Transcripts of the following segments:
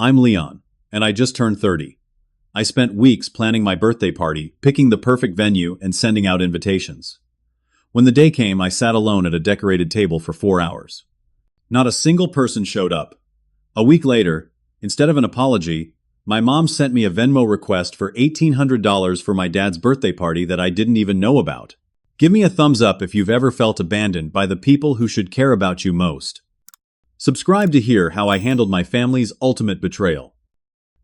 I'm Leon, and I just turned 30. I spent weeks planning my birthday party, picking the perfect venue, and sending out invitations. When the day came, I sat alone at a decorated table for 4 hours. Not a single person showed up. A week later, instead of an apology, my mom sent me a Venmo request for $1,800 for my dad's birthday party that I didn't even know about. Give me a thumbs up if you've ever felt abandoned by the people who should care about you most. Subscribe to hear how I handled my family's ultimate betrayal.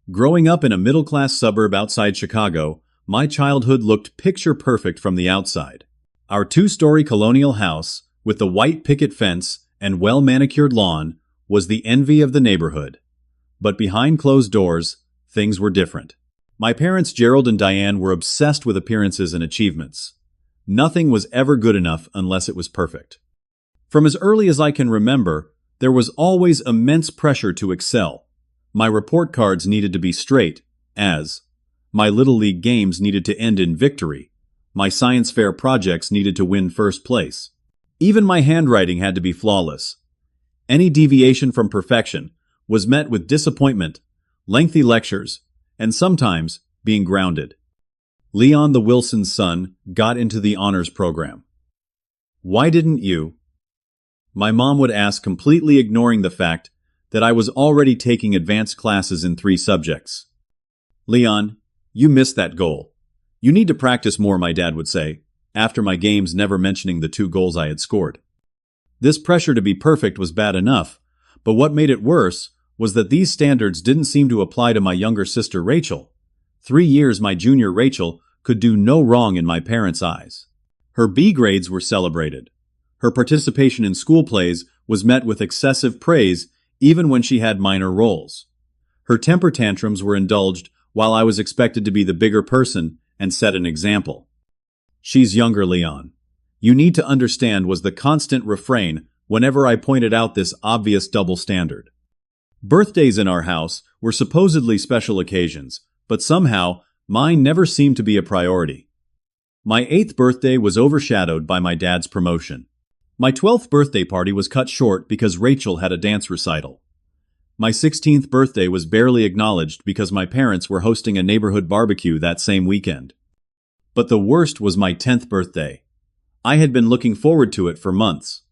Growing up in a middle-class suburb outside Chicago, my childhood looked picture-perfect from the outside. Our two-story colonial house, with the white picket fence and well-manicured lawn, was the envy of the neighborhood. But behind closed doors, things were different. My parents, Gerald and Diane, were obsessed with appearances and achievements. Nothing was ever good enough unless it was perfect. From as early as I can remember, there was always immense pressure to excel. My report cards needed to be straight, as my Little League games needed to end in victory. My science fair projects needed to win first place. Even my handwriting had to be flawless. Any deviation from perfection was met with disappointment, lengthy lectures, and sometimes being grounded. Leon the Wilson's son got into the honors program. Why didn't you? My mom would ask, completely ignoring the fact that I was already taking advanced classes in 3 subjects. Leon, you missed that goal. You need to practice more, my dad would say, after my games, never mentioning the 2 goals I had scored. This pressure to be perfect was bad enough, but what made it worse was that these standards didn't seem to apply to my younger sister Rachel. 3 years my junior Rachel could do no wrong in my parents' eyes. Her B grades were celebrated. Her participation in school plays was met with excessive praise even when she had minor roles. Her temper tantrums were indulged while I was expected to be the bigger person and set an example. She's younger, Leon. You need to understand, was the constant refrain whenever I pointed out this obvious double standard. Birthdays in our house were supposedly special occasions, but somehow mine never seemed to be a priority. My 8th birthday was overshadowed by my dad's promotion. My 12th birthday party was cut short because Rachel had a dance recital. My 16th birthday was barely acknowledged because my parents were hosting a neighborhood barbecue that same weekend. But the worst was my 10th birthday. I had been looking forward to it for months.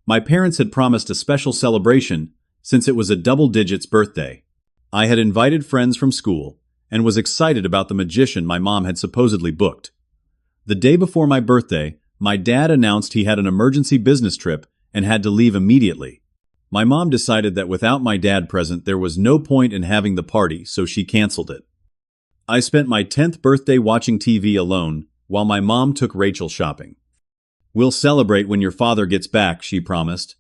My parents had promised a special celebration since it was a double digits birthday. I had invited friends from school and was excited about the magician my mom had supposedly booked. The day before my birthday, my dad announced he had an emergency business trip and had to leave immediately. My mom decided that without my dad present, there was no point in having the party, so she canceled it. I spent my 10th birthday watching TV alone while my mom took Rachel shopping. We'll celebrate when your father gets back, she promised.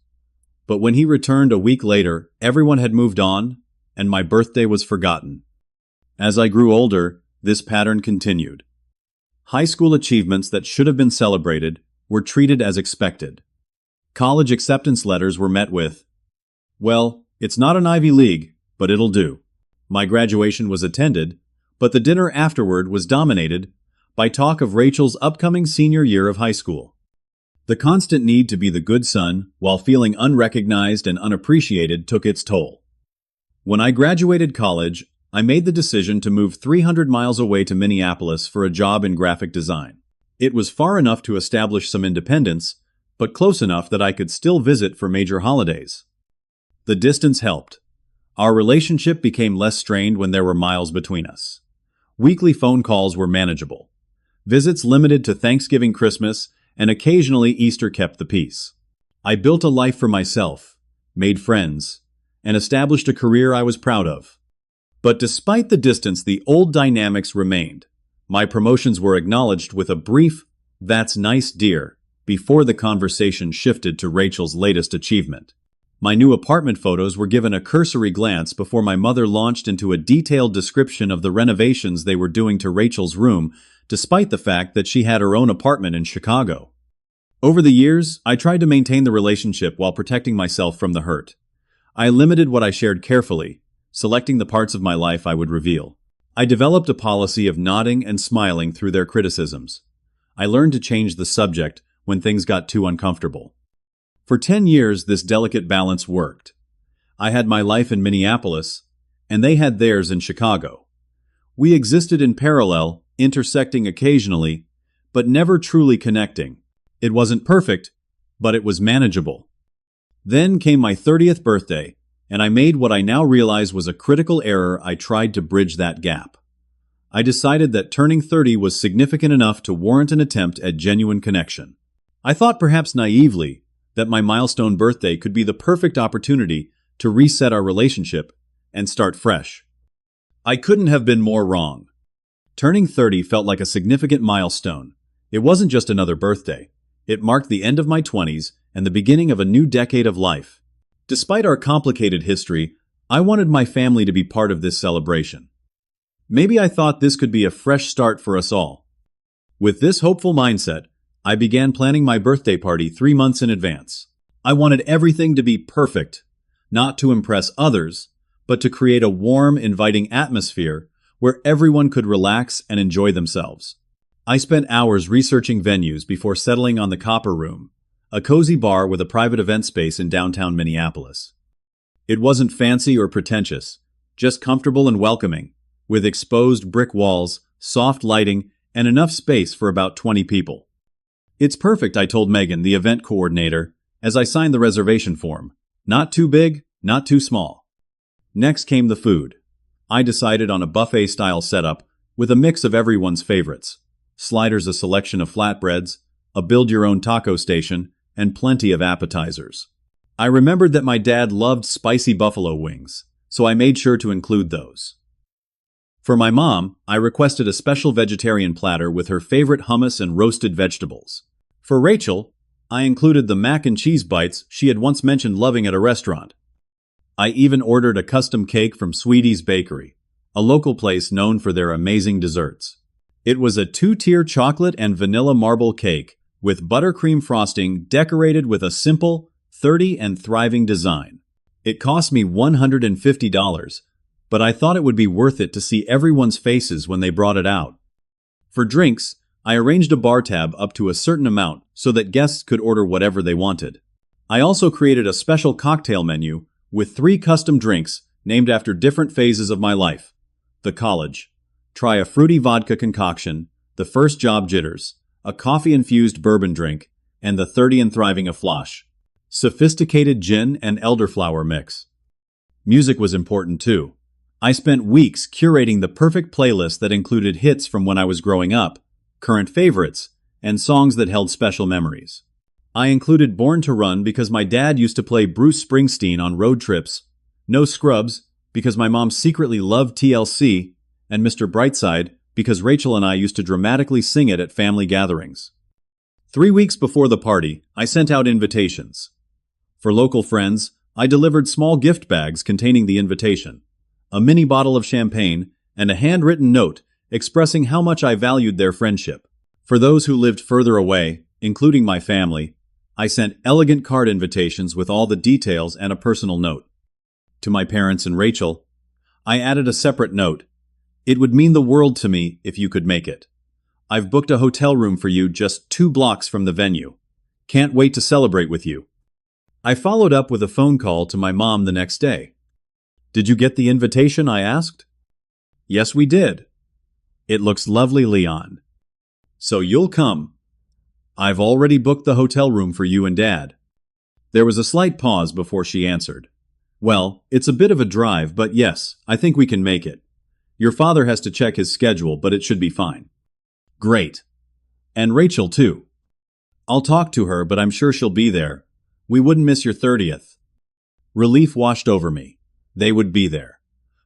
But when he returned a week later, everyone had moved on, and my birthday was forgotten. As I grew older, this pattern continued. High school achievements that should have been celebrated were treated as expected. College acceptance letters were met with, well, it's not an Ivy League, but it'll do. My graduation was attended, but the dinner afterward was dominated by talk of Rachel's upcoming senior year of high school. The constant need to be the good son while feeling unrecognized and unappreciated took its toll. When I graduated college, I made the decision to move 300 miles away to Minneapolis for a job in graphic design. It was far enough to establish some independence, but close enough that I could still visit for major holidays. The distance helped. Our relationship became less strained when there were miles between us. Weekly phone calls were manageable. Visits limited to Thanksgiving, Christmas, and occasionally Easter kept the peace. I built a life for myself, made friends, and established a career I was proud of. But despite the distance, the old dynamics remained. My promotions were acknowledged with a brief, "That's nice, dear," before the conversation shifted to Rachel's latest achievement. My new apartment photos were given a cursory glance before my mother launched into a detailed description of the renovations they were doing to Rachel's room, despite the fact that she had her own apartment in Chicago. Over the years, I tried to maintain the relationship while protecting myself from the hurt. I limited what I shared carefully, selecting the parts of my life I would reveal. I developed a policy of nodding and smiling through their criticisms. I learned to change the subject when things got too uncomfortable. For 10 years, this delicate balance worked. I had my life in Minneapolis, and they had theirs in Chicago. We existed in parallel, intersecting occasionally, but never truly connecting. It wasn't perfect, but it was manageable. Then came my 30th birthday, and I made what I now realize was a critical error. I tried to bridge that gap. I decided that turning 30 was significant enough to warrant an attempt at genuine connection. I thought perhaps naively that my milestone birthday could be the perfect opportunity to reset our relationship and start fresh. I couldn't have been more wrong. Turning 30 felt like a significant milestone. It wasn't just another birthday. It marked the end of my 20s and the beginning of a new decade of life. Despite our complicated history, I wanted my family to be part of this celebration. Maybe I thought this could be a fresh start for us all. With this hopeful mindset, I began planning my birthday party 3 months in advance. I wanted everything to be perfect, not to impress others, but to create a warm, inviting atmosphere where everyone could relax and enjoy themselves. I spent hours researching venues before settling on the Copper Room, a cozy bar with a private event space in downtown Minneapolis. It wasn't fancy or pretentious, just comfortable and welcoming, with exposed brick walls, soft lighting, and enough space for about 20 people. "It's perfect," I told Megan, the event coordinator, as I signed the reservation form. "Not too big, not too small." Next came the food. I decided on a buffet-style setup with a mix of everyone's favorites. Sliders, a selection of flatbreads, a build-your-own taco station, and plenty of appetizers. I remembered that my dad loved spicy buffalo wings, so I made sure to include those. For my mom, I requested a special vegetarian platter with her favorite hummus and roasted vegetables. For Rachel, I included the mac and cheese bites she had once mentioned loving at a restaurant. I even ordered a custom cake from Sweetie's Bakery, a local place known for their amazing desserts. It was a 2-tier chocolate and vanilla marble cake with buttercream frosting decorated with a simple, 30 and thriving design. It cost me $150, but I thought it would be worth it to see everyone's faces when they brought it out. For drinks, I arranged a bar tab up to a certain amount so that guests could order whatever they wanted. I also created a special cocktail menu with 3 custom drinks named after different phases of my life. The college. Try a fruity vodka concoction, the first job jitters, a coffee-infused bourbon drink, and the 30 and thriving a flosh. Sophisticated gin and elderflower mix. Music was important too. I spent weeks curating the perfect playlist that included hits from when I was growing up, current favorites, and songs that held special memories. I included Born to Run because my dad used to play Bruce Springsteen on road trips, No Scrubs because my mom secretly loved TLC, and Mr. Brightside because Rachel and I used to dramatically sing it at family gatherings. 3 weeks before the party, I sent out invitations. For local friends, I delivered small gift bags containing the invitation, a mini bottle of champagne, and a handwritten note expressing how much I valued their friendship. For those who lived further away, including my family, I sent elegant card invitations with all the details and a personal note. To my parents and Rachel, I added a separate note. "It would mean the world to me if you could make it. I've booked a hotel room for you just 2 blocks from the venue. Can't wait to celebrate with you." I followed up with a phone call to my mom the next day. "Did you get the invitation?" I asked. "Yes, we did." "It looks lovely, Leon. So you'll come. I've already booked the hotel room for you and Dad." There was a slight pause before she answered. "Well, it's a bit of a drive, but yes, I think we can make it. Your father has to check his schedule, but it should be fine." "Great. And Rachel, too." "I'll talk to her, but I'm sure she'll be there. We wouldn't miss your 30th. Relief washed over me. They would be there.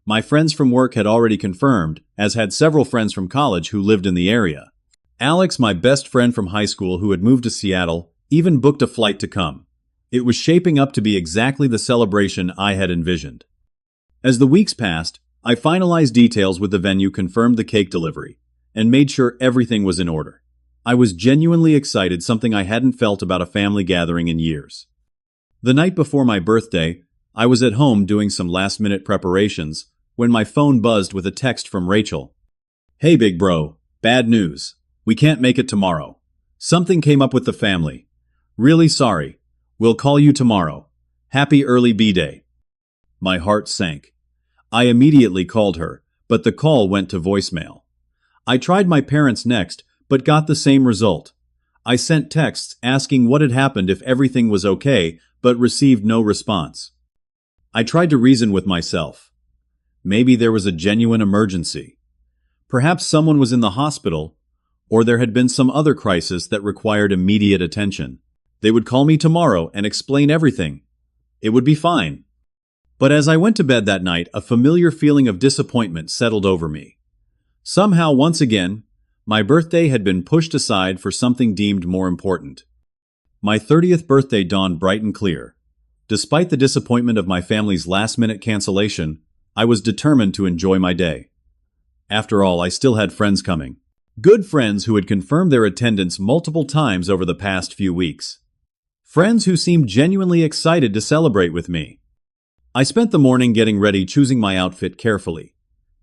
My friends from work had already confirmed, as had several friends from college who lived in the area. Alex, my best friend from high school who had moved to Seattle, even booked a flight to come. It was shaping up to be exactly the celebration I had envisioned. As the weeks passed, I finalized details with the venue, confirmed the cake delivery, and made sure everything was in order. I was genuinely excited, something I hadn't felt about a family gathering in years. The night before my birthday, I was at home doing some last-minute preparations when my phone buzzed with a text from Rachel. "Hey big bro, bad news. We can't make it tomorrow. Something came up with the family. Really sorry. We'll call you tomorrow. Happy early B-Day." My heart sank. I immediately called her, but the call went to voicemail. I tried my parents next, but got the same result. I sent texts asking what had happened if everything was okay, but received no response. I tried to reason with myself. Maybe there was a genuine emergency. Perhaps someone was in the hospital, or there had been some other crisis that required immediate attention. They would call me tomorrow and explain everything. It would be fine. But as I went to bed that night, a familiar feeling of disappointment settled over me. Somehow, once again, my birthday had been pushed aside for something deemed more important. My 30th birthday dawned bright and clear. Despite the disappointment of my family's last-minute cancellation, I was determined to enjoy my day. After all, I still had friends coming. Good friends who had confirmed their attendance multiple times over the past few weeks. Friends who seemed genuinely excited to celebrate with me. I spent the morning getting ready, choosing my outfit carefully.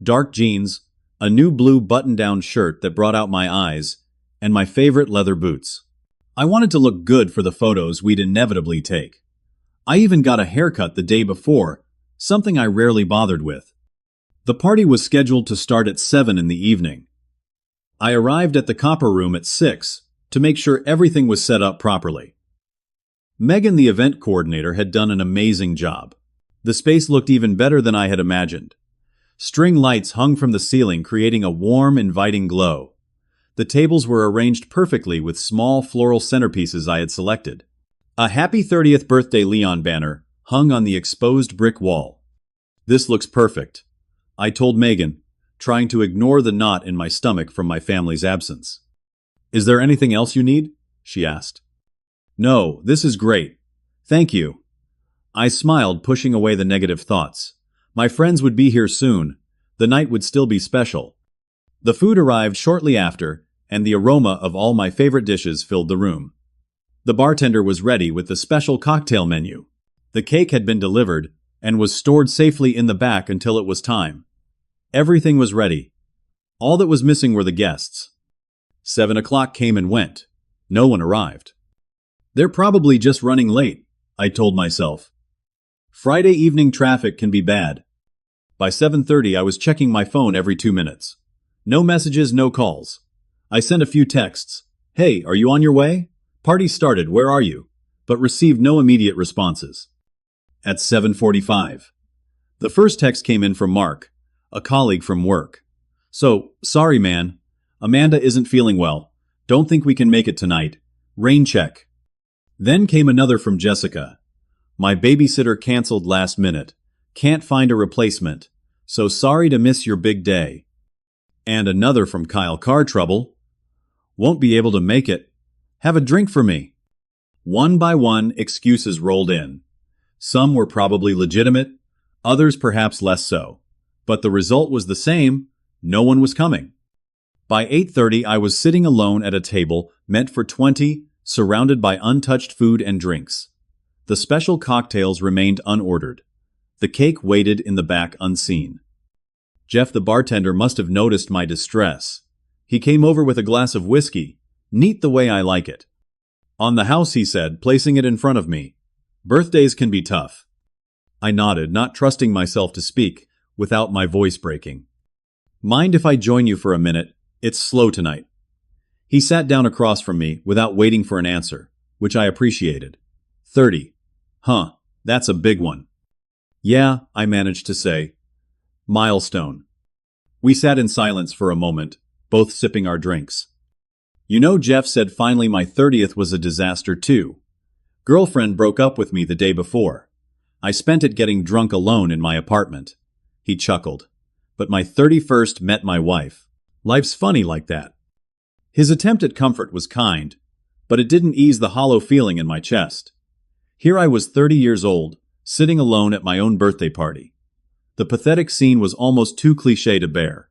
Dark jeans, a new blue button-down shirt that brought out my eyes, and my favorite leather boots. I wanted to look good for the photos we'd inevitably take. I even got a haircut the day before, something I rarely bothered with. The party was scheduled to start at 7 in the evening. I arrived at the copper room at 6 to make sure everything was set up properly. Megan, the event coordinator, had done an amazing job. The space looked even better than I had imagined. String lights hung from the ceiling, creating a warm, inviting glow. The tables were arranged perfectly with small floral centerpieces I had selected. A Happy 30th Birthday Leon banner hung on the exposed brick wall. "This looks perfect," I told Megan, trying to ignore the knot in my stomach from my family's absence. "Is there anything else you need?" she asked. "No, this is great. Thank you." I smiled, pushing away the negative thoughts. My friends would be here soon. The night would still be special. The food arrived shortly after, and the aroma of all my favorite dishes filled the room. The bartender was ready with the special cocktail menu. The cake had been delivered and was stored safely in the back until it was time. Everything was ready. All that was missing were the guests. 7 o'clock came and went. No one arrived. "They're probably just running late," I told myself. Friday evening traffic can be bad. By 7:30, I was checking my phone every 2 minutes. No messages, no calls. I sent a few texts. "Hey, are you on your way? Party started, where are you?" But received no immediate responses. At 7:45, the first text came in from Mark, a colleague from work. "So, sorry man. Amanda isn't feeling well. Don't think we can make it tonight. Rain check." Then came another from Jessica. "My babysitter canceled last minute. Can't find a replacement. So sorry to miss your big day." And another from Kyle. "Car trouble. Won't be able to make it. Have a drink for me." One by one, excuses rolled in. Some were probably legitimate, others perhaps less so. But the result was the same: no one was coming. By 8:30, I was sitting alone at a table meant for 20, surrounded by untouched food and drinks. The special cocktails remained unordered. The cake waited in the back unseen. Jeff, the bartender, must have noticed my distress. He came over with a glass of whiskey, neat the way I like it. "On the house," he said, placing it in front of me. "Birthdays can be tough." I nodded, not trusting myself to speak without my voice breaking. "Mind if I join you for a minute? It's slow tonight." He sat down across from me without waiting for an answer, which I appreciated. 30. Huh, that's a big one. "Yeah," I managed to say. "Milestone." We sat in silence for a moment, both sipping our drinks. "You know," Jeff said finally, "my 30th was a disaster too. Girlfriend broke up with me the day before. I spent it getting drunk alone in my apartment." He chuckled. "But my 31st met my wife. Life's funny like that." His attempt at comfort was kind, but it didn't ease the hollow feeling in my chest. Here I was 30 years old, sitting alone at my own birthday party. The pathetic scene was almost too cliché to bear.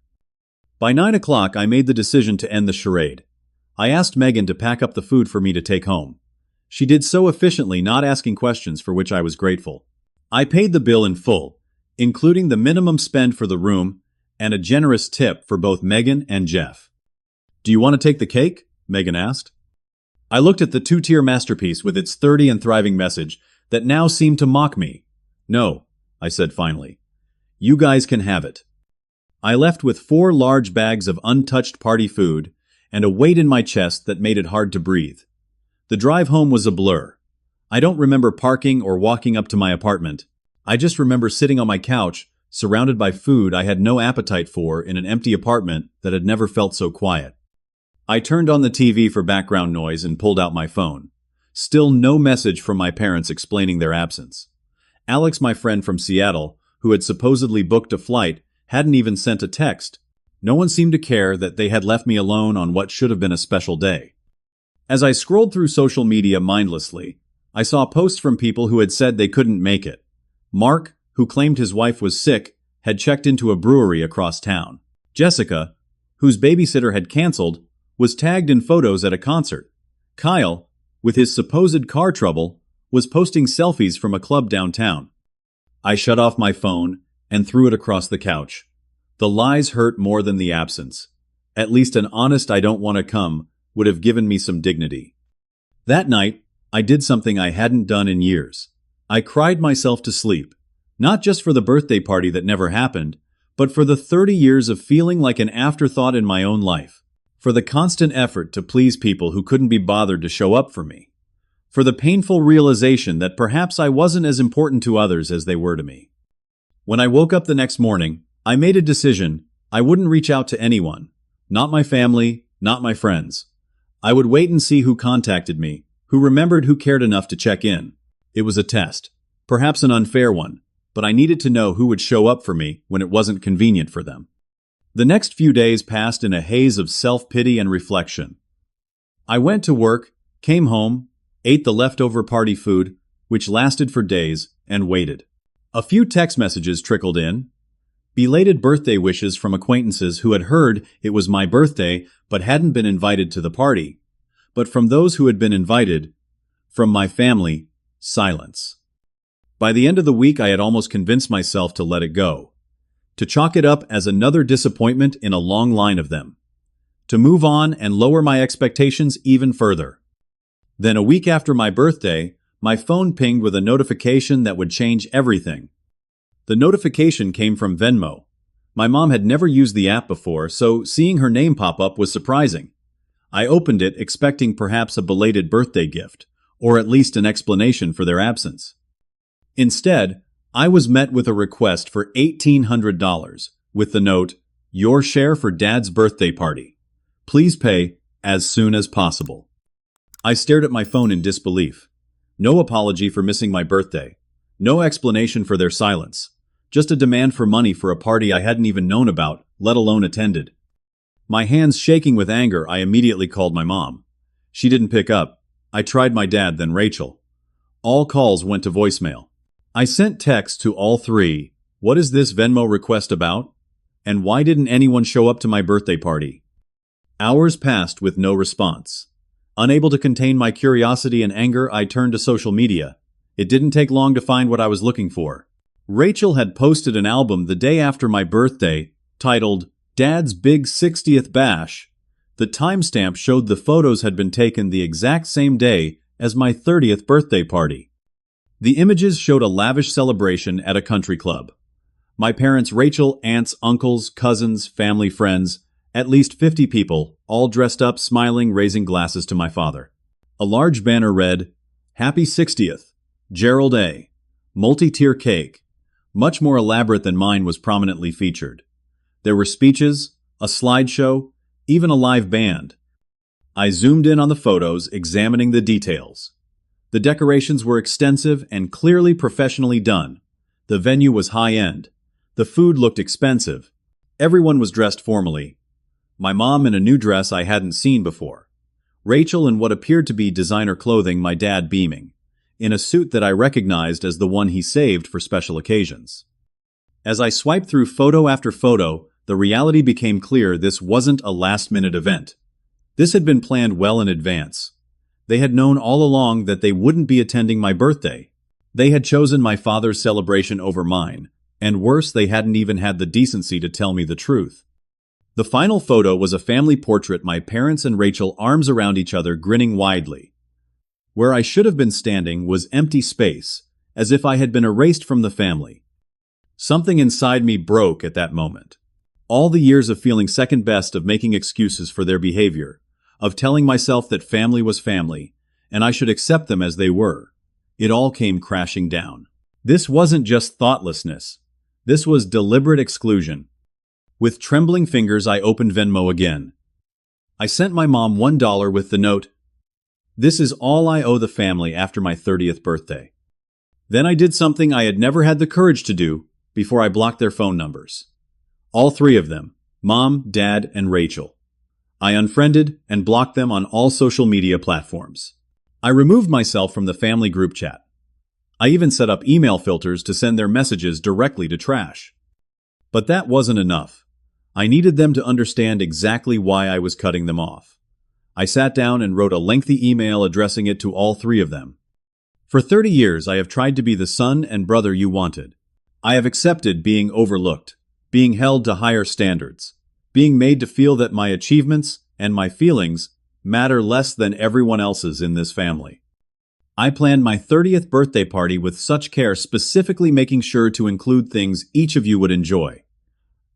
By 9 o'clock, I made the decision to end the charade. I asked Megan to pack up the food for me to take home. She did so efficiently, not asking questions, for which I was grateful. I paid the bill in full, including the minimum spend for the room and a generous tip for both Megan and Jeff. "Do you want to take the cake?" Megan asked. I looked at the two-tier masterpiece with its 30 and thriving message that now seemed to mock me. "No," I said finally. You guys can have it. I left with 4 large bags of untouched party food and a weight in my chest that made it hard to breathe. The drive home was a blur. I don't remember parking or walking up to my apartment. I just remember sitting on my couch, surrounded by food I had no appetite for in an empty apartment that had never felt so quiet. I turned on the TV for background noise and pulled out my phone. Still no message from my parents explaining their absence. Alex, my friend from Seattle, who had supposedly booked a flight, hadn't even sent a text. No one seemed to care that they had left me alone on what should have been a special day. As I scrolled through social media mindlessly, I saw posts from people who had said they couldn't make it. Mark, who claimed his wife was sick, had checked into a brewery across town. Jessica, whose babysitter had canceled, was tagged in photos at a concert. Kyle, with his supposed car trouble, was posting selfies from a club downtown. I shut off my phone and threw it across the couch. The lies hurt more than the absence. At least an honest "I don't want to come" would have given me some dignity. That night, I did something I hadn't done in years. I cried myself to sleep, not just for the birthday party that never happened, but for the 30 years of feeling like an afterthought in my own life, for the constant effort to please people who couldn't be bothered to show up for me, for the painful realization that perhaps I wasn't as important to others as they were to me. When I woke up the next morning, I made a decision. I wouldn't reach out to anyone, not my family, not my friends. I would wait and see who contacted me, who remembered, who cared enough to check in. It was a test, perhaps an unfair one, but I needed to know who would show up for me when it wasn't convenient for them. The next few days passed in a haze of self-pity and reflection. I went to work, came home, ate the leftover party food, which lasted for days, and waited. A few text messages trickled in. Belated birthday wishes from acquaintances who had heard it was my birthday but hadn't been invited to the party. But from those who had been invited, from my family, silence. By the end of the week, I had almost convinced myself to let it go, to chalk it up as another disappointment in a long line of them, to move on and lower my expectations even further. Then a week after my birthday, my phone pinged with a notification that would change everything. The notification came from Venmo. My mom had never used the app before, so seeing her name pop up was surprising. I opened it expecting perhaps a belated birthday gift, or at least an explanation for their absence. Instead, I was met with a request for $1,800, with the note, "Your share for Dad's birthday party. Please pay as soon as possible." I stared at my phone in disbelief. No apology for missing my birthday. No explanation for their silence. Just a demand for money for a party I hadn't even known about, let alone attended. My hands shaking with anger, I immediately called my mom. She didn't pick up. I tried my dad, then Rachel. All calls went to voicemail. I sent texts to all 3. What is this Venmo request about? And why didn't anyone show up to my birthday party? Hours passed with no response. Unable to contain my curiosity and anger, I turned to social media. It didn't take long to find what I was looking for. Rachel had posted an album the day after my birthday, titled Dad's Big 60th Bash. The timestamp showed the photos had been taken the exact same day as my 30th birthday party. The images showed a lavish celebration at a country club. My parents, Rachel, aunts, uncles, cousins, family, friends, at least 50 people, all dressed up, smiling, raising glasses to my father. A large banner read, "Happy 60th, Gerald A." Multi-tier cake, much more elaborate than mine, was prominently featured. There were speeches, a slideshow, even a live band. I zoomed in on the photos, examining the details. The decorations were extensive and clearly professionally done. The venue was high-end. The food looked expensive. Everyone was dressed formally. My mom in a new dress I hadn't seen before. Rachel in what appeared to be designer clothing, my dad beaming, in a suit that I recognized as the one he saved for special occasions. As I swiped through photo after photo, the reality became clear. This wasn't a last-minute event. This had been planned well in advance. They had known all along that they wouldn't be attending my birthday. They had chosen my father's celebration over mine, and worse, they hadn't even had the decency to tell me the truth. The final photo was a family portrait, my parents and Rachel arms around each other, grinning widely. Where I should have been standing was empty space, as if I had been erased from the family. Something inside me broke at that moment. All the years of feeling second best, of making excuses for their behavior, of telling myself that family was family, and I should accept them as they were, it all came crashing down. This wasn't just thoughtlessness. This was deliberate exclusion. With trembling fingers, I opened Venmo again. I sent my mom $1 with the note, "This is all I owe the family after my 30th birthday." Then I did something I had never had the courage to do before. I blocked their phone numbers. All three of them, Mom, Dad, and Rachel. I unfriended and blocked them on all social media platforms. I removed myself from the family group chat. I even set up email filters to send their messages directly to trash. But that wasn't enough. I needed them to understand exactly why I was cutting them off. I sat down and wrote a lengthy email addressing it to all three of them. For 30 years, I have tried to be the son and brother you wanted. I have accepted being overlooked, being held to higher standards, being made to feel that my achievements and my feelings matter less than everyone else's in this family. I planned my 30th birthday party with such care, specifically making sure to include things each of you would enjoy.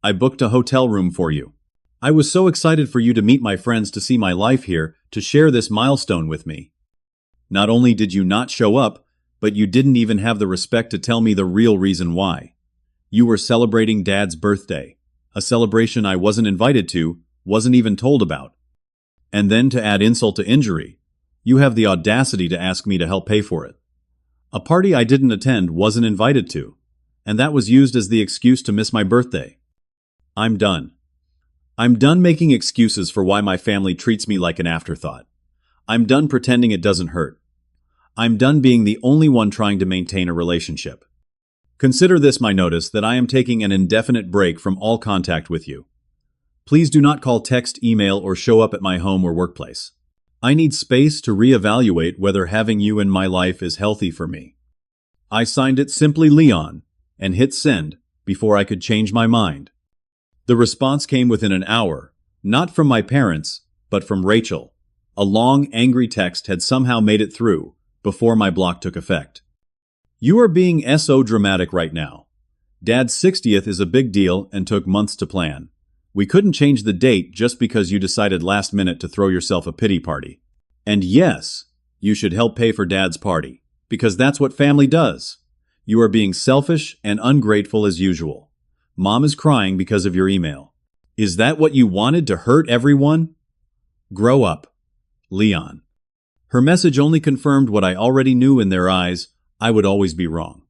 I booked a hotel room for you. I was so excited for you to meet my friends, to see my life here, to share this milestone with me. Not only did you not show up, but you didn't even have the respect to tell me the real reason why. You were celebrating Dad's birthday, a celebration I wasn't invited to, wasn't even told about. And then, to add insult to injury, you have the audacity to ask me to help pay for it. A party I didn't attend, wasn't invited to, and that was used as the excuse to miss my birthday. I'm done. I'm done making excuses for why my family treats me like an afterthought. I'm done pretending it doesn't hurt. I'm done being the only one trying to maintain a relationship. Consider this my notice that I am taking an indefinite break from all contact with you. Please do not call, text, email, or show up at my home or workplace. I need space to reevaluate whether having you in my life is healthy for me. I signed it simply Leon and hit send before I could change my mind. The response came within an hour, not from my parents, but from Rachel. A long, angry text had somehow made it through before my block took effect. "You are being so dramatic right now. Dad's 60th is a big deal and took months to plan. We couldn't change the date just because you decided last minute to throw yourself a pity party. And yes, you should help pay for Dad's party, because that's what family does. You are being selfish and ungrateful as usual. Mom is crying because of your email. Is that what you wanted, to hurt everyone? Grow up. Leon." Her message only confirmed what I already knew. In their eyes, I would always be wrong.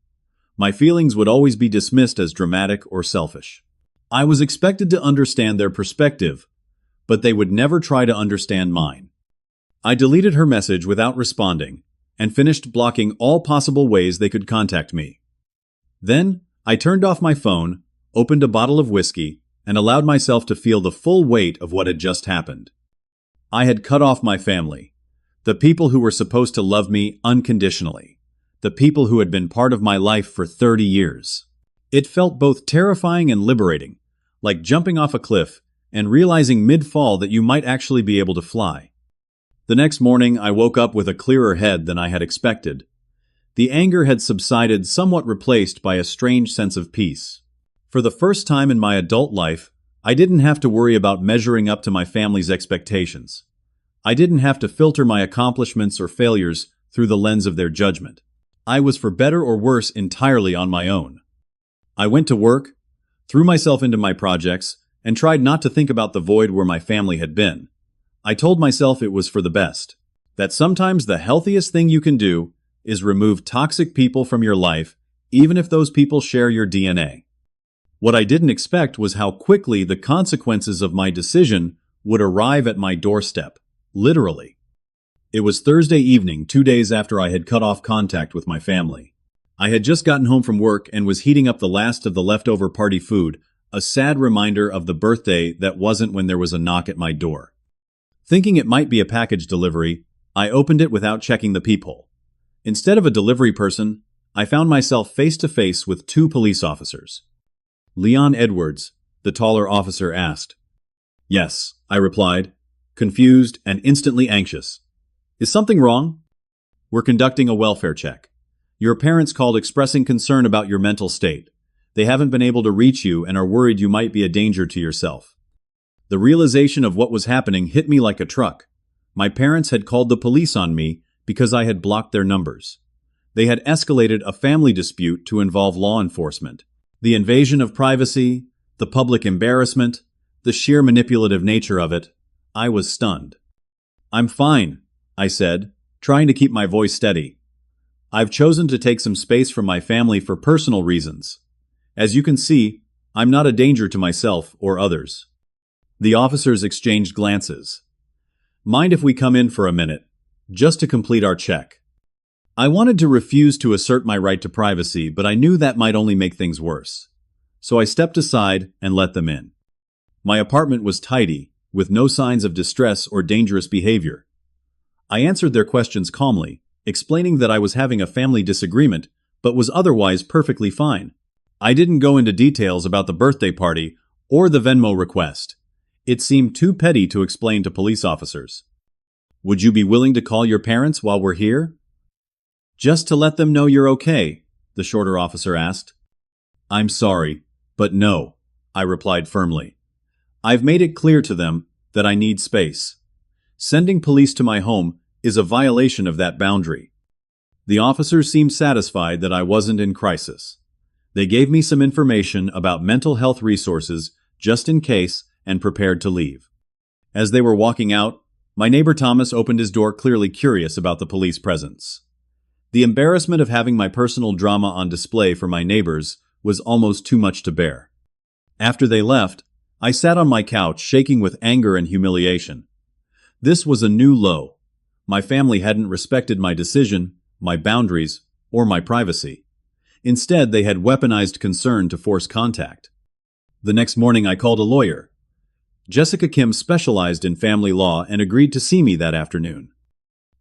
My feelings would always be dismissed as dramatic or selfish. I was expected to understand their perspective, but they would never try to understand mine. I deleted her message without responding and finished blocking all possible ways they could contact me. Then, I turned off my phone, opened a bottle of whiskey, and allowed myself to feel the full weight of what had just happened. I had cut off my family, the people who were supposed to love me unconditionally, the people who had been part of my life for 30 years. It felt both terrifying and liberating, like jumping off a cliff and realizing mid-fall that you might actually be able to fly. The next morning, I woke up with a clearer head than I had expected. The anger had subsided, somewhat replaced by a strange sense of peace. For the first time in my adult life, I didn't have to worry about measuring up to my family's expectations. I didn't have to filter my accomplishments or failures through the lens of their judgment. I was, for better or worse, entirely on my own. I went to work, threw myself into my projects, and tried not to think about the void where my family had been. I told myself it was for the best, that sometimes the healthiest thing you can do is remove toxic people from your life, even if those people share your DNA. What I didn't expect was how quickly the consequences of my decision would arrive at my doorstep, literally. It was Thursday evening, 2 days after I had cut off contact with my family. I had just gotten home from work and was heating up the last of the leftover party food, a sad reminder of the birthday that wasn't, when there was a knock at my door. Thinking it might be a package delivery, I opened it without checking the peephole. Instead of a delivery person, I found myself face to face with 2 police officers. "Leon Edwards?" the taller officer asked. "Yes," I replied, confused and instantly anxious. "Is something wrong?" "We're conducting a welfare check. Your parents called expressing concern about your mental state. They haven't been able to reach you and are worried you might be a danger to yourself." The realization of what was happening hit me like a truck. My parents had called the police on me because I had blocked their numbers. They had escalated a family dispute to involve law enforcement. The invasion of privacy, the public embarrassment, the sheer manipulative nature of it, I was stunned. "I'm fine," I said, trying to keep my voice steady. "I've chosen to take some space from my family for personal reasons. As you can see, I'm not a danger to myself or others." The officers exchanged glances. "Mind if we come in for a minute, just to complete our check?" I wanted to refuse to assert my right to privacy, but I knew that might only make things worse. So I stepped aside and let them in. My apartment was tidy, with no signs of distress or dangerous behavior. I answered their questions calmly, explaining that I was having a family disagreement, but was otherwise perfectly fine. I didn't go into details about the birthday party or the Venmo request. It seemed too petty to explain to police officers. "Would you be willing to call your parents while we're here?" "Just to let them know you're okay," the shorter officer asked. "I'm sorry, but no," I replied firmly. "I've made it clear to them that I need space. Sending police to my home is a violation of that boundary." The officers seemed satisfied that I wasn't in crisis. They gave me some information about mental health resources just in case and prepared to leave. As they were walking out, my neighbor Thomas opened his door, clearly curious about the police presence. The embarrassment of having my personal drama on display for my neighbors was almost too much to bear. After they left, I sat on my couch shaking with anger and humiliation. This was a new low. My family hadn't respected my decision, my boundaries, or my privacy. Instead, they had weaponized concern to force contact. The next morning, I called a lawyer. Jessica Kim specialized in family law and agreed to see me that afternoon.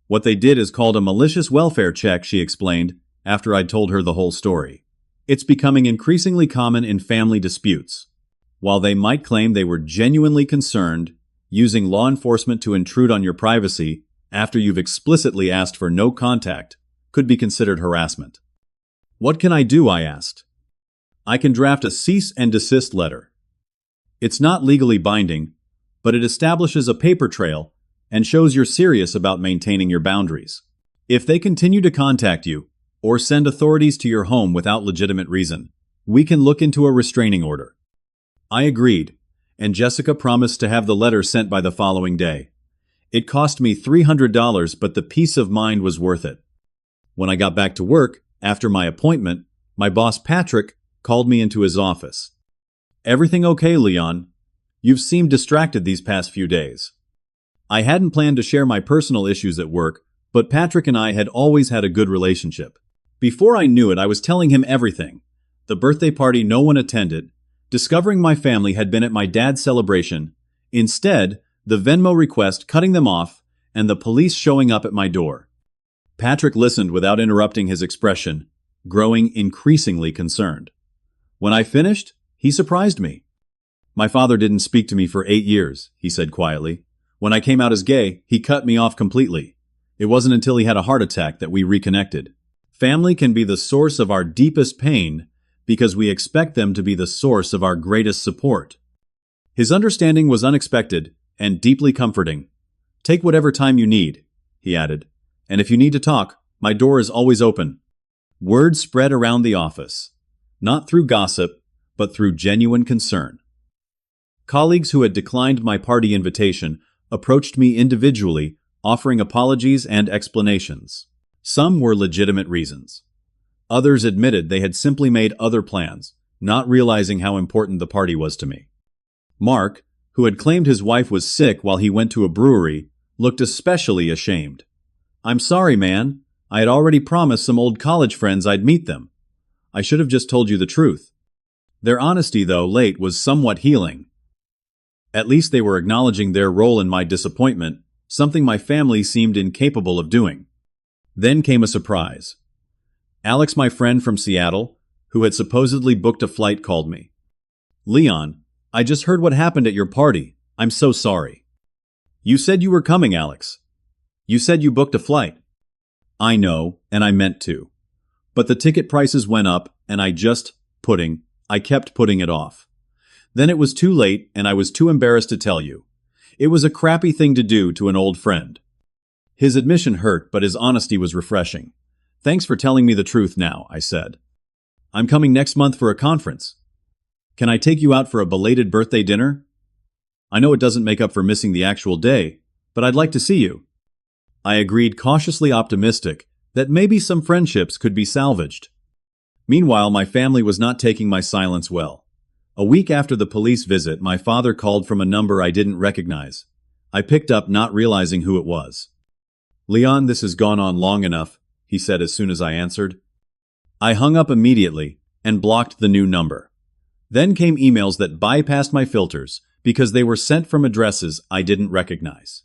"What they did is called a malicious welfare check," she explained, after I'd told her the whole story. "It's becoming increasingly common in family disputes. While they might claim they were genuinely concerned, using law enforcement to intrude on your privacy after you've explicitly asked for no contact could be considered harassment." "What can I do?" I asked. "I can draft a cease and desist letter. It's not legally binding, but it establishes a paper trail and shows you're serious about maintaining your boundaries. If they continue to contact you or send authorities to your home without legitimate reason, we can look into a restraining order." I agreed, and Jessica promised to have the letter sent by the following day. It cost me $300, but the peace of mind was worth it. When I got back to work, after my appointment, my boss Patrick called me into his office. "Everything okay, Leon? You've seemed distracted these past few days." I hadn't planned to share my personal issues at work, but Patrick and I had always had a good relationship. Before I knew it, I was telling him everything. The birthday party no one attended, discovering my family had been at my dad's celebration, instead, the Venmo request cutting them off, and the police showing up at my door. Patrick listened without interrupting his expression, growing increasingly concerned. When I finished, he surprised me. "My father didn't speak to me for 8 years, he said quietly. When I came out as gay, he cut me off completely. It wasn't until he had a heart attack that we reconnected. Family can be the source of our deepest pain because we expect them to be the source of our greatest support." His understanding was unexpected and deeply comforting. "Take whatever time you need," he added. "And if you need to talk, my door is always open." Word spread around the office, not through gossip, but through genuine concern. Colleagues who had declined my party invitation approached me individually, offering apologies and explanations. Some were legitimate reasons. Others admitted they had simply made other plans, not realizing how important the party was to me. Mark, who had claimed his wife was sick while he went to a brewery, looked especially ashamed. "I'm sorry, man. I had already promised some old college friends I'd meet them. I should have just told you the truth." Their honesty, though late, was somewhat healing. At least they were acknowledging their role in my disappointment, something my family seemed incapable of doing. Then came a surprise. Alex, my friend from Seattle, who had supposedly booked a flight, called me. "Leon, I just heard what happened at your party. I'm so sorry." "You said you were coming, Alex. You said you booked a flight." "I know, and I meant to. But the ticket prices went up, and I just putting I kept putting it off. Then it was too late, and I was too embarrassed to tell you. It was a crappy thing to do to an old friend. His admission hurt, but his honesty was refreshing. Thanks for telling me the truth now, I said. I'm coming next month for a conference. Can I take you out for a belated birthday dinner? I know it doesn't make up for missing the actual day, but I'd like to see you. I agreed, cautiously optimistic that maybe some friendships could be salvaged. Meanwhile, my family was not taking my silence well. A week after the police visit, my father called from a number I didn't recognize. I picked up, not realizing who it was. Leon, this has gone on long enough, he said as soon as I answered. I hung up immediately and blocked the new number. Then came emails that bypassed my filters because they were sent from addresses I didn't recognize.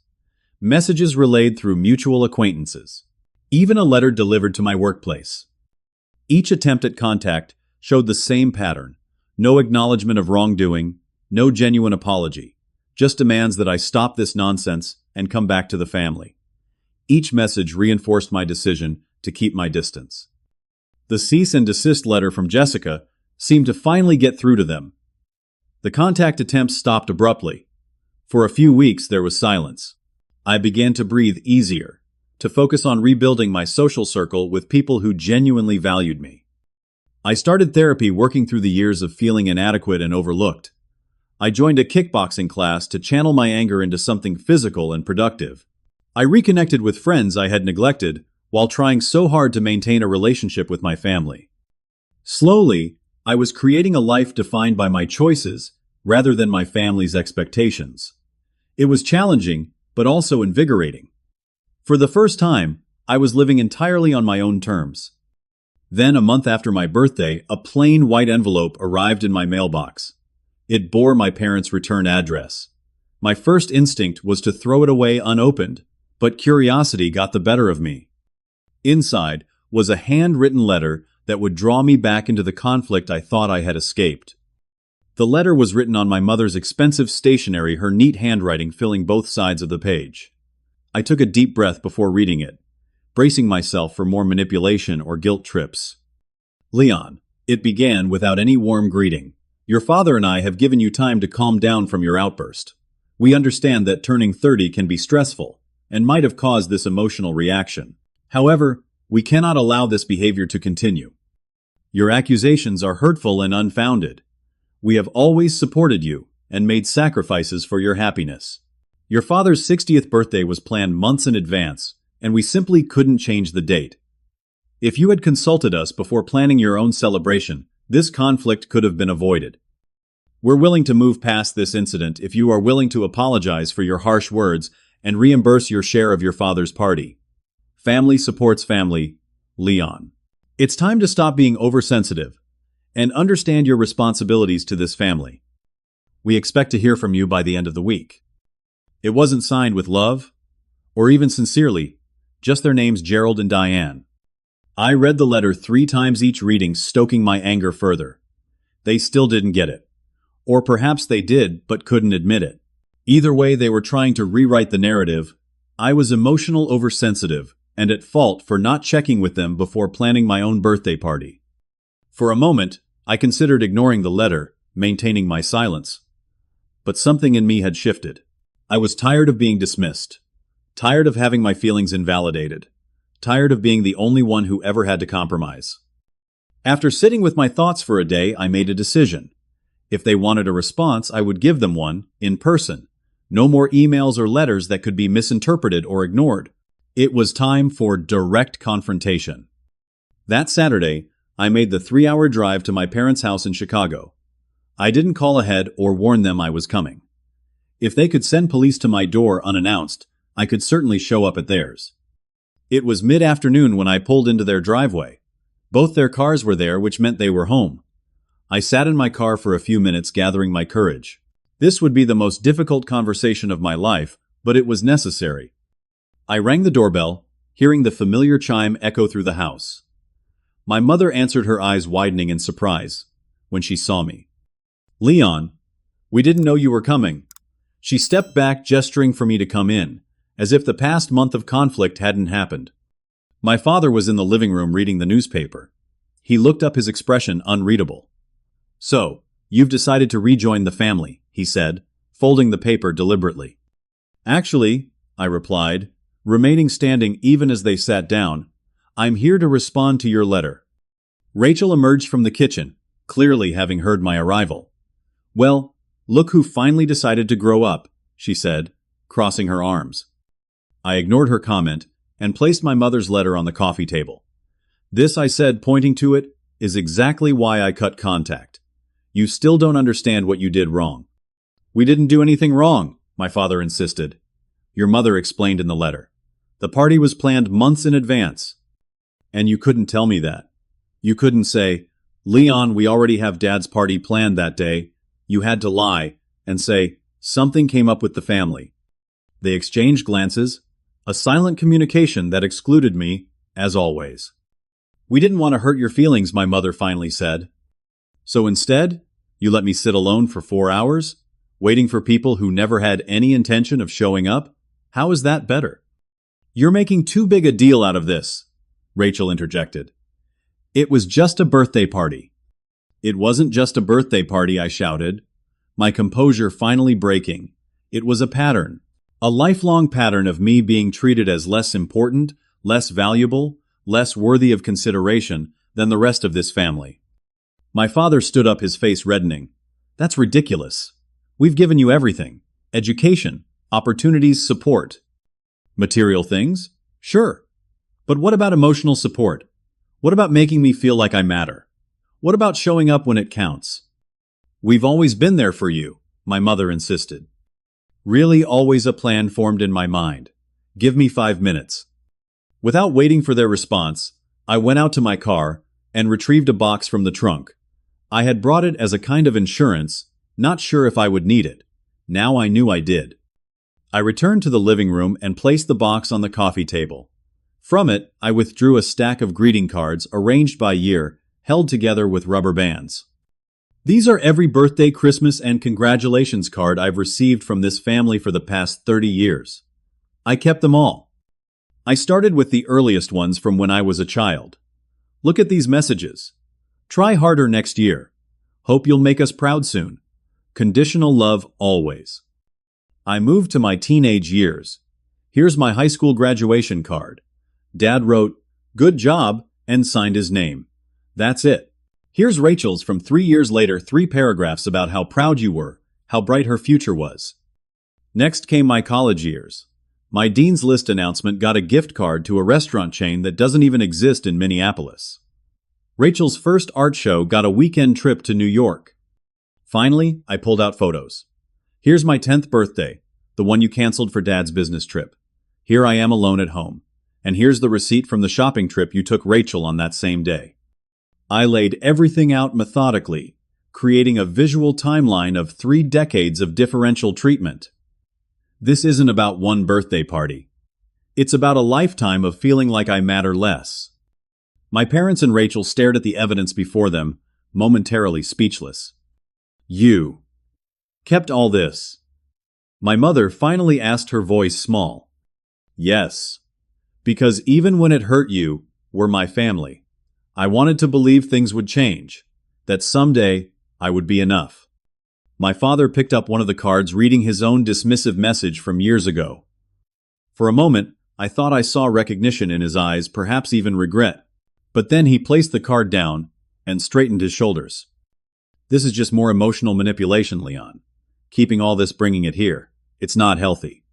Messages relayed through mutual acquaintances. Even a letter delivered to my workplace. Each attempt at contact showed the same pattern. No acknowledgement of wrongdoing, no genuine apology, just demands that I stop this nonsense and come back to the family. Each message reinforced my decision to keep my distance. The cease and desist letter from Jessica seemed to finally get through to them. The contact attempts stopped abruptly. For a few weeks there was silence. I began to breathe easier, to focus on rebuilding my social circle with people who genuinely valued me. I started therapy, working through the years of feeling inadequate and overlooked. I joined a kickboxing class to channel my anger into something physical and productive. I reconnected with friends I had neglected while trying so hard to maintain a relationship with my family. Slowly, I was creating a life defined by my choices rather than my family's expectations. It was challenging, but also invigorating. For the first time, I was living entirely on my own terms. Then, a month after my birthday, a plain white envelope arrived in my mailbox. It bore my parents' return address. My first instinct was to throw it away unopened, but curiosity got the better of me. Inside was a handwritten letter that would draw me back into the conflict I thought I had escaped. The letter was written on my mother's expensive stationery, her neat handwriting filling both sides of the page. I took a deep breath before reading it, bracing myself for more manipulation or guilt trips. Leon, it began without any warm greeting. Your father and I have given you time to calm down from your outburst. We understand that turning 30 can be stressful and might have caused this emotional reaction. However, we cannot allow this behavior to continue. Your accusations are hurtful and unfounded. We have always supported you and made sacrifices for your happiness. Your father's 60th birthday was planned months in advance, and we simply couldn't change the date. If you had consulted us before planning your own celebration, this conflict could have been avoided. We're willing to move past this incident if you are willing to apologize for your harsh words and reimburse your share of your father's party. Family supports family, Leon. It's time to stop being oversensitive and understand your responsibilities to this family. We expect to hear from you by the end of the week. It wasn't signed with love, or even sincerely, just their names, Gerald and Diane. I read the letter 3 times, each reading stoking my anger further. They still didn't get it. Or perhaps they did, but couldn't admit it. Either way, they were trying to rewrite the narrative. I was emotional, oversensitive, and at fault for not checking with them before planning my own birthday party. For a moment, I considered ignoring the letter, maintaining my silence. But something in me had shifted. I was tired of being dismissed, tired of having my feelings invalidated, tired of being the only one who ever had to compromise. After sitting with my thoughts for a day, I made a decision. If they wanted a response, I would give them one, in person. No more emails or letters that could be misinterpreted or ignored. It was time for direct confrontation. That Saturday, I made the 3-hour drive to my parents' house in Chicago. I didn't call ahead or warn them I was coming. If they could send police to my door unannounced, I could certainly show up at theirs. It was mid-afternoon when I pulled into their driveway. Both their cars were there, which meant they were home. I sat in my car for a few minutes, gathering my courage. This would be the most difficult conversation of my life, but it was necessary. I rang the doorbell, hearing the familiar chime echo through the house. My mother answered, her eyes widening in surprise when she saw me. Leon, we didn't know you were coming. She stepped back, gesturing for me to come in, as if the past month of conflict hadn't happened. My father was in the living room reading the newspaper. He looked up, his expression unreadable. So, you've decided to rejoin the family, he said, folding the paper deliberately. Actually, I replied, remaining standing even as they sat down, I'm here to respond to your letter. Rachel emerged from the kitchen, clearly having heard my arrival. Well, look who finally decided to grow up, she said, crossing her arms. I ignored her comment and placed my mother's letter on the coffee table. This, I said, pointing to it, is exactly why I cut contact. You still don't understand what you did wrong. We didn't do anything wrong, my father insisted. Your mother explained in the letter. The party was planned months in advance. And you couldn't tell me that. You couldn't say, Leon, we already have Dad's party planned that day. You had to lie and say, something came up with the family. They exchanged glances, a silent communication that excluded me, as always. We didn't want to hurt your feelings, my mother finally said. So instead, you let me sit alone for 4 hours, waiting for people who never had any intention of showing up? How is that better? You're making too big a deal out of this, Rachel interjected. It was just a birthday party. It wasn't just a birthday party, I shouted, my composure finally breaking. It was a pattern, a lifelong pattern of me being treated as less important, less valuable, less worthy of consideration than the rest of this family. My father stood up, his face reddening. That's ridiculous. We've given you everything. Education, opportunities, support. Material things? Sure. But what about emotional support? What about making me feel like I matter? What about showing up when it counts? We've always been there for you, my mother insisted. Really, always a plan formed in my mind. Give me 5 minutes. Without waiting for their response, I went out to my car and retrieved a box from the trunk. I had brought it as a kind of insurance, not sure if I would need it. Now I knew I did. I returned to the living room and placed the box on the coffee table. From it, I withdrew a stack of greeting cards arranged by year, held together with rubber bands. These are every birthday, Christmas, and congratulations card I've received from this family for the past 30 years. I kept them all. I started with the earliest ones from when I was a child. Look at these messages. Try harder next year. Hope you'll make us proud soon. Conditional love always. I moved to my teenage years. Here's my high school graduation card. Dad wrote, "Good job," and signed his name. That's it. Here's Rachel's from 3 years later, 3 paragraphs about how proud you were, how bright her future was. Next came my college years. My Dean's List announcement got a gift card to a restaurant chain that doesn't even exist in Minneapolis. Rachel's first art show got a weekend trip to New York. Finally, I pulled out photos. Here's my 10th birthday, the one you canceled for Dad's business trip. Here I am alone at home. And here's the receipt from the shopping trip you took Rachel on that same day. I laid everything out methodically, creating a visual timeline of 3 decades of differential treatment. This isn't about one birthday party. It's about a lifetime of feeling like I matter less. My parents and Rachel stared at the evidence before them, momentarily speechless. You kept all this? My mother finally asked, her voice small. Yes. Because even when it hurt, you were my family. I wanted to believe things would change, that someday I would be enough. My father picked up one of the cards, reading his own dismissive message from years ago. For a moment, I thought I saw recognition in his eyes, perhaps even regret. But then he placed the card down and straightened his shoulders. This is just more emotional manipulation, Leon. Keeping all this, bringing it here. It's not healthy.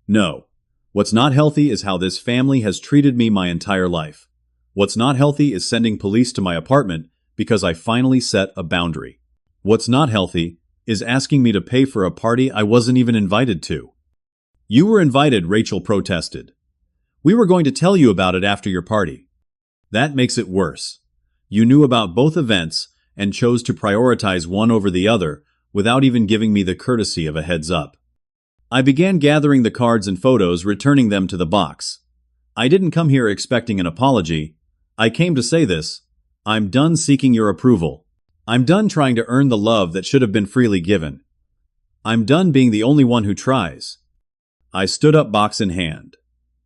No. What's not healthy is how this family has treated me my entire life. What's not healthy is sending police to my apartment because I finally set a boundary. What's not healthy is asking me to pay for a party I wasn't even invited to. You were invited, Rachel protested. We were going to tell you about it after your party. That makes it worse. You knew about both events and chose to prioritize one over the other without even giving me the courtesy of a heads up. I began gathering the cards and photos, returning them to the box. I didn't come here expecting an apology. I came to say this. I'm done seeking your approval. I'm done trying to earn the love that should have been freely given. I'm done being the only one who tries. I stood up, box in hand.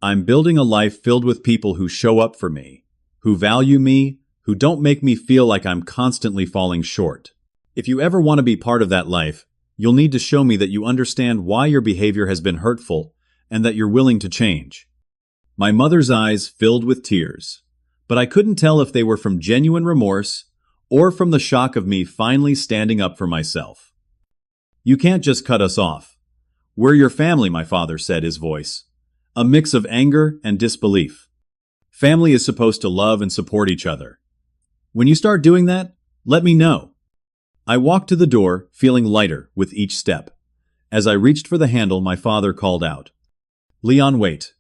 I'm building a life filled with people who show up for me, who value me, who don't make me feel like I'm constantly falling short. If you ever want to be part of that life, you'll need to show me that you understand why your behavior has been hurtful and that you're willing to change." My mother's eyes filled with tears, but I couldn't tell if they were from genuine remorse or from the shock of me finally standing up for myself. "You can't just cut us off. We're your family," my father said, his voice a mix of anger and disbelief. "Family is supposed to love and support each other. When you start doing that, let me know." I walked to the door, feeling lighter with each step. As I reached for the handle, my father called out, "Leon, wait."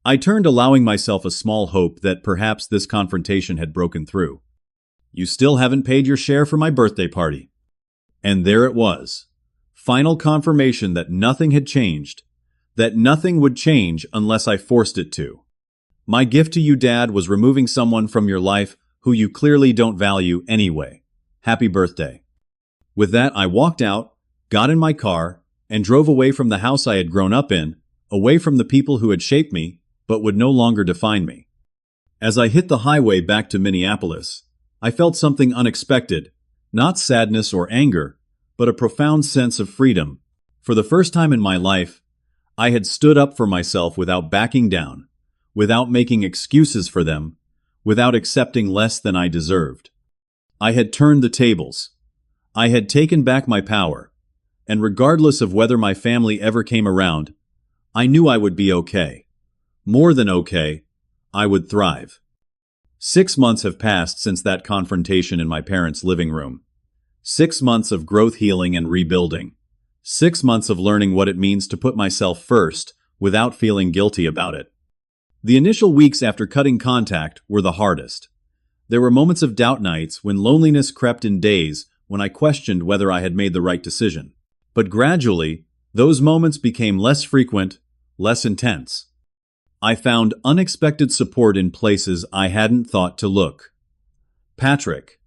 I turned, allowing myself a small hope that perhaps this confrontation had broken through. "You still haven't paid your share for my birthday party." And there it was. Final confirmation that nothing had changed, that nothing would change unless I forced it to. My gift to you, Dad, was removing someone from your life who you clearly don't value anyway. Happy birthday. With that, I walked out, got in my car, and drove away from the house I had grown up in, away from the people who had shaped me, but would no longer define me. As I hit the highway back to Minneapolis, I felt something unexpected, not sadness or anger, but a profound sense of freedom. For the first time in my life, I had stood up for myself without backing down, without making excuses for them, without accepting less than I deserved. I had turned the tables. I had taken back my power, and regardless of whether my family ever came around, I knew I would be okay. More than okay, I would thrive. 6 months have passed since that confrontation in my parents' living room. 6 months of growth, healing, and rebuilding. 6 months of learning what it means to put myself first without feeling guilty about it. The initial weeks after cutting contact were the hardest. There were moments of doubt, nights when loneliness crept in, days when I questioned whether I had made the right decision. But gradually, those moments became less frequent, less intense. I found unexpected support in places I hadn't thought to look. Patrick,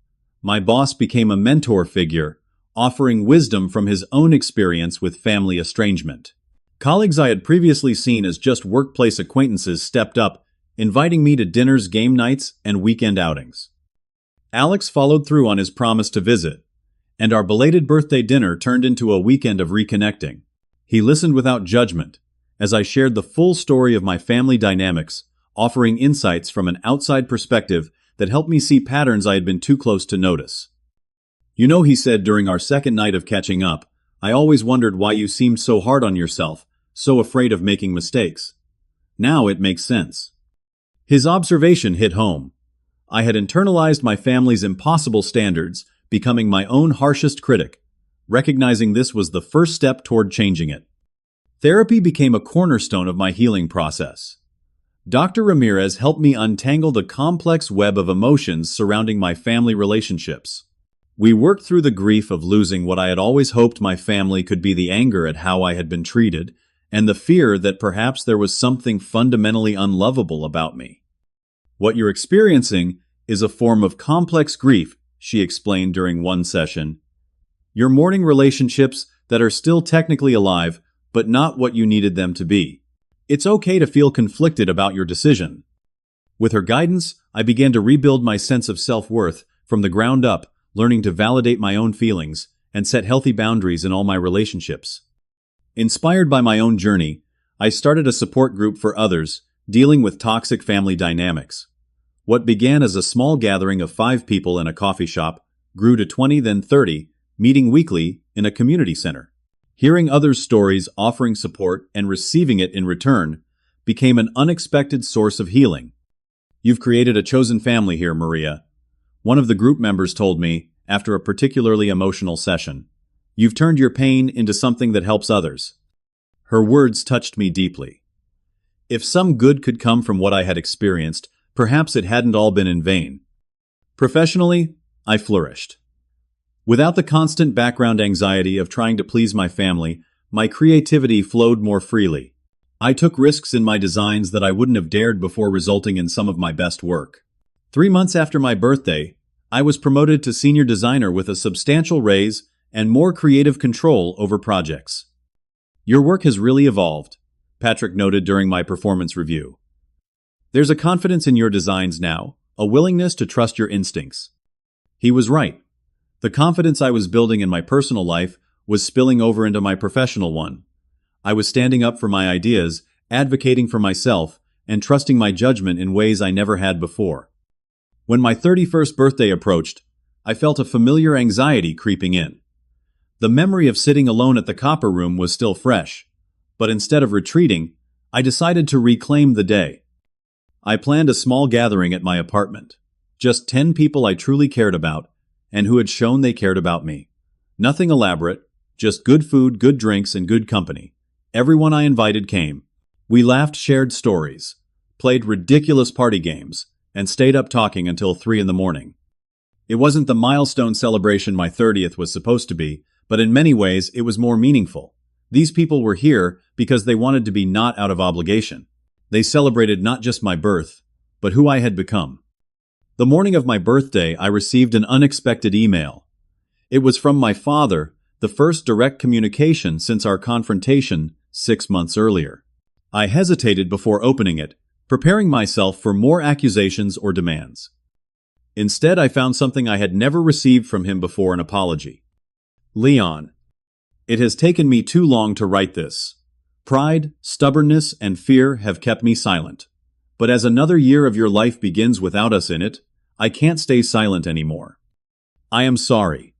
my boss, became a mentor figure, offering wisdom from his own experience with family estrangement. Colleagues I had previously seen as just workplace acquaintances stepped up, inviting me to dinners, game nights, and weekend outings. Alex followed through on his promise to visit, and our belated birthday dinner turned into a weekend of reconnecting. He listened without judgment, as I shared the full story of my family dynamics, offering insights from an outside perspective that helped me see patterns I had been too close to notice. "You know," he said during our second night of catching up, "I always wondered why you seemed so hard on yourself, so afraid of making mistakes. Now it makes sense." His observation hit home. I had internalized my family's impossible standards, becoming my own harshest critic. Recognizing this was the first step toward changing it. Therapy became a cornerstone of my healing process. Dr. Ramirez helped me untangle the complex web of emotions surrounding my family relationships. We worked through the grief of losing what I had always hoped my family could be, the anger at how I had been treated, and the fear that perhaps there was something fundamentally unlovable about me. "What you're experiencing is a form of complex grief," she explained during one session. "You're mourning relationships that are still technically alive, but not what you needed them to be. It's okay to feel conflicted about your decision." With her guidance, I began to rebuild my sense of self-worth from the ground up, learning to validate my own feelings and set healthy boundaries in all my relationships. Inspired by my own journey, I started a support group for others dealing with toxic family dynamics. What began as a small gathering of 5 people in a coffee shop grew to 20, then 30, meeting weekly in a community center. Hearing others' stories, offering support, and receiving it in return became an unexpected source of healing. "You've created a chosen family here, Maria," one of the group members told me after a particularly emotional session. "You've turned your pain into something that helps others." Her words touched me deeply. If some good could come from what I had experienced, perhaps it hadn't all been in vain. Professionally, I flourished. Without the constant background anxiety of trying to please my family, my creativity flowed more freely. I took risks in my designs that I wouldn't have dared before, resulting in some of my best work. 3 months after my birthday, I was promoted to senior designer with a substantial raise and more creative control over projects. "Your work has really evolved," Patrick noted during my performance review. "There's a confidence in your designs now, a willingness to trust your instincts." He was right. The confidence I was building in my personal life was spilling over into my professional one. I was standing up for my ideas, advocating for myself, and trusting my judgment in ways I never had before. When my 31st birthday approached, I felt a familiar anxiety creeping in. The memory of sitting alone at the copper room was still fresh, but instead of retreating, I decided to reclaim the day. I planned a small gathering at my apartment. Just 10 people I truly cared about, and who had shown they cared about me. Nothing elaborate, just good food, good drinks, and good company. Everyone I invited came. We laughed, shared stories, played ridiculous party games, and stayed up talking until 3 in the morning. It wasn't the milestone celebration my 30th was supposed to be, but in many ways it was more meaningful. These people were here because they wanted to be not out of obligation. They celebrated not just my birth, but who I had become. The morning of my birthday, I received an unexpected email. It was from my father, the first direct communication since our confrontation 6 months earlier. I hesitated before opening it, preparing myself for more accusations or demands. Instead, I found something I had never received from him before: an apology. Leon, it has taken me too long to write this. Pride, stubbornness, and fear have kept me silent. But as another year of your life begins without us in it, I can't stay silent anymore. I am sorry.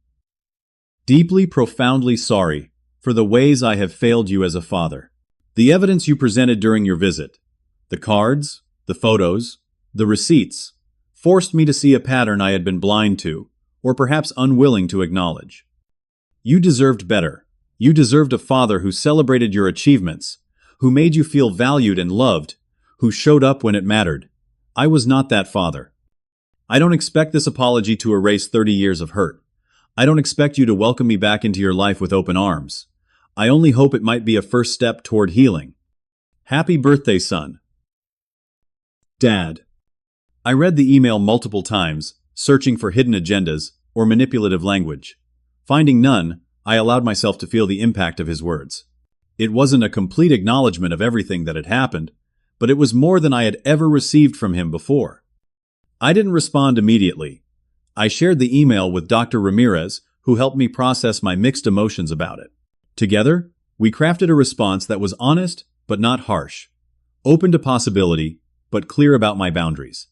Deeply, profoundly sorry for the ways I have failed you as a father. The evidence you presented during your visit, the cards, the photos, the receipts, forced me to see a pattern I had been blind to, or perhaps unwilling to acknowledge. You deserved better. You deserved a father who celebrated your achievements, who made you feel valued and loved, who showed up when it mattered. I was not that father. I don't expect this apology to erase 30 years of hurt. I don't expect you to welcome me back into your life with open arms. I only hope it might be a first step toward healing. Happy birthday, son. Dad. I read the email multiple times, searching for hidden agendas or manipulative language. Finding none, I allowed myself to feel the impact of his words. It wasn't a complete acknowledgement of everything that had happened, but it was more than I had ever received from him before. I didn't respond immediately. I shared the email with Dr. Ramirez, who helped me process my mixed emotions about it. Together, we crafted a response that was honest but not harsh, open to possibility but clear about my boundaries.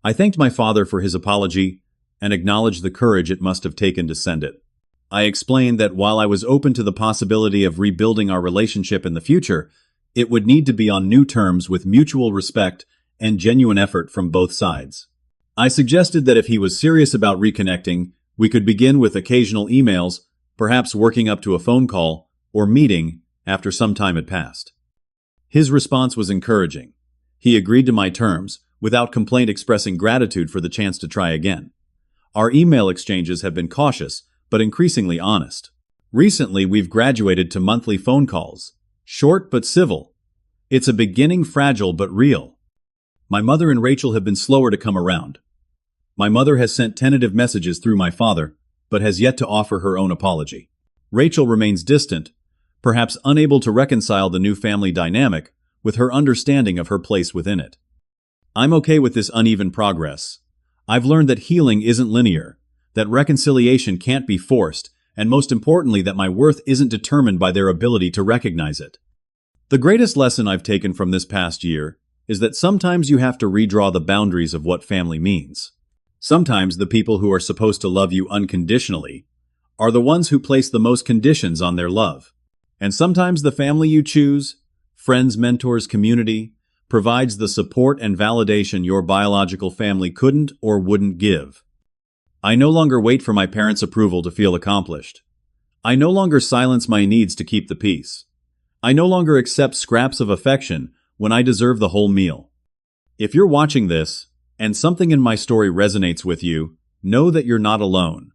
I thanked my father for his apology and acknowledged the courage it must have taken to send it. I explained that while I was open to the possibility of rebuilding our relationship in the future, it would need to be on new terms with mutual respect and genuine effort from both sides. I suggested that if he was serious about reconnecting, we could begin with occasional emails, perhaps working up to a phone call or meeting after some time had passed. His response was encouraging. He agreed to my terms, without complaint, expressing gratitude for the chance to try again. Our email exchanges have been cautious, but increasingly honest. Recently, we've graduated to monthly phone calls. Short but civil. It's a beginning, fragile but real. My mother and Rachel have been slower to come around. My mother has sent tentative messages through my father, but has yet to offer her own apology. Rachel remains distant, perhaps unable to reconcile the new family dynamic with her understanding of her place within it. I'm okay with this uneven progress. I've learned that healing isn't linear, that reconciliation can't be forced, and most importantly, that my worth isn't determined by their ability to recognize it. The greatest lesson I've taken from this past year is that sometimes you have to redraw the boundaries of what family means. Sometimes the people who are supposed to love you unconditionally are the ones who place the most conditions on their love. And sometimes the family you choose, friends, mentors, community, provides the support and validation your biological family couldn't or wouldn't give. I no longer wait for my parents' approval to feel accomplished. I no longer silence my needs to keep the peace. I no longer accept scraps of affection when I deserve the whole meal. If you're watching this, and something in my story resonates with you, know that you're not alone.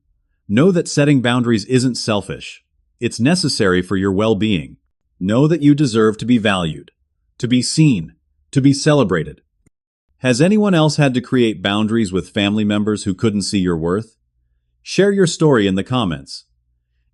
Know that setting boundaries isn't selfish. It's necessary for your well-being. Know that you deserve to be valued, to be seen, to be celebrated. Has anyone else had to create boundaries with family members who couldn't see your worth? Share your story in the comments.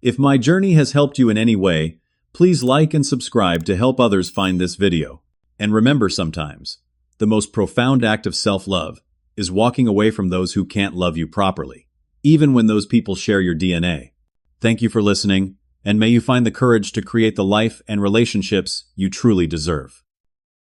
If my journey has helped you in any way, please like and subscribe to help others find this video. And remember, sometimes, the most profound act of self-love is walking away from those who can't love you properly. even when those people share your DNA. Thank you for listening, and may you find the courage to create the life and relationships you truly deserve.